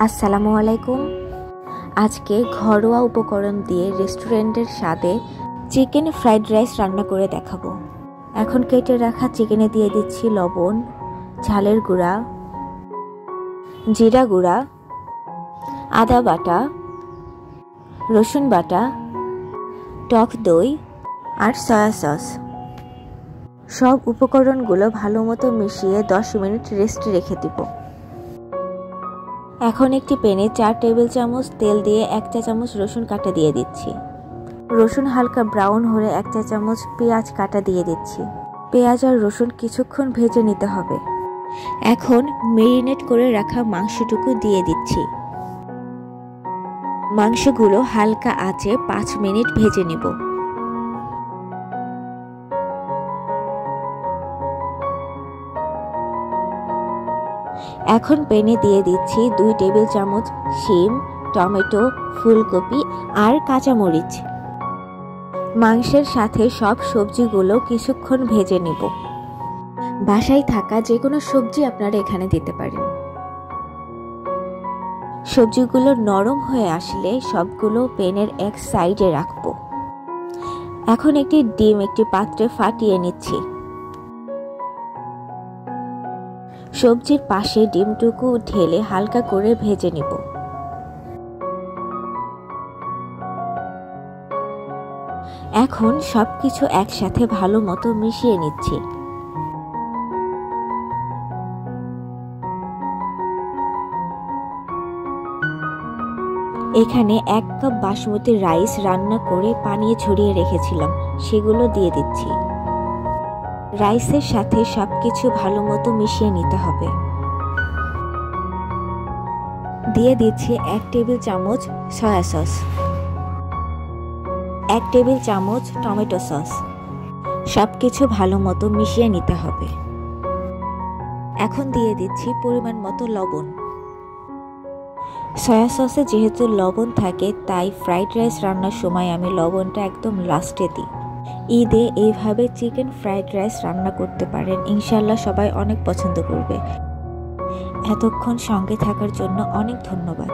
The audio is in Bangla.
আসসালামু আলাইকুম। আজকে ঘরোয়া উপকরণ দিয়ে রেস্টুরেন্টের স্বাদে চিকেন ফ্রাইড রাইস রান্না করে দেখাবো। এখন কেটে রাখা চিকেনে দিয়ে দিচ্ছি লবণ, ঝালের গুঁড়া, জিরা গুঁড়া, আদা বাটা, রসুন বাটা, টক দই আর সয়া সস। সব উপকরণগুলো ভালো মতো মিশিয়ে 10 মিনিট রেস্টে রেখে দিব। এখন একটি প্যানে 4 টেবিল চামচ তেল দিয়ে 1 চা চামচ রসুন কাটা দিয়ে দিচ্ছি। রসুন হালকা ব্রাউন হলে 1 চা চামচ পেঁয়াজ কাটা দিয়ে দিচ্ছি। পেঁয়াজ আর রসুন কিছুক্ষণ ভেজে নিতে হবে। এখন মেরিনেট করে রাখা মাংসটুকু দিয়ে দিচ্ছি। মাংসগুলো হালকা আঁচে 5 মিনিট ভেজে নিব। এখন প্যানে দিয়ে দিচ্ছি 2 টেবিল চামচ শিম, টমেটো, ফুলকপি আর কাঁচামরিচ। মাংসের সাথে সব সবজিগুলো কিছুক্ষণ ভেজে নিব। বাসায় থাকা যে কোনো সবজি আপনারা এখানে দিতে পারেন। সবজিগুলো নরম হয়ে আসলে সবগুলো প্যানের এক সাইডে রাখবো। এখন একটি ডিম একটি পাত্রে ফাটিয়ে নিচ্ছি। সবজির পাশে ডিমটুকু ঢেলে হালকা করে ভেজে নিব। এখন সবকিছু একসাথে ভালো মতো মিশিয়ে নিচ্ছি। এখানে 1 কাপ বাসমতি রাইস রান্না করে পানি ঝরিয়ে রেখেছিলাম, সেগুলো দিয়ে দিচ্ছি। রাইসের সাথে সবকিছু ভালো মতো মিশিয়ে নিতে হবে। দিয়ে দিচ্ছি 1 টেবিল চামচ সয়া সস, 1 টেবিল চামচ টমেটো সস। সবকিছু ভালো মতো মিশিয়ে নিতে হবে। এখন দিয়ে দিচ্ছি পরিমাণ মতো লবণ। সয়া সসে যেহেতু লবণ থাকে তাই ফ্রাইড রাইস রান্নার সময় আমি লবণটা একদম লাস্টে দিই। ঈদে এইভাবে চিকেন ফ্রাইড রাইস রান্না করতে পারেন, ইনশাল্লাহ সবাই অনেক পছন্দ করবে। এতক্ষণ সঙ্গে থাকার জন্য অনেক ধন্যবাদ।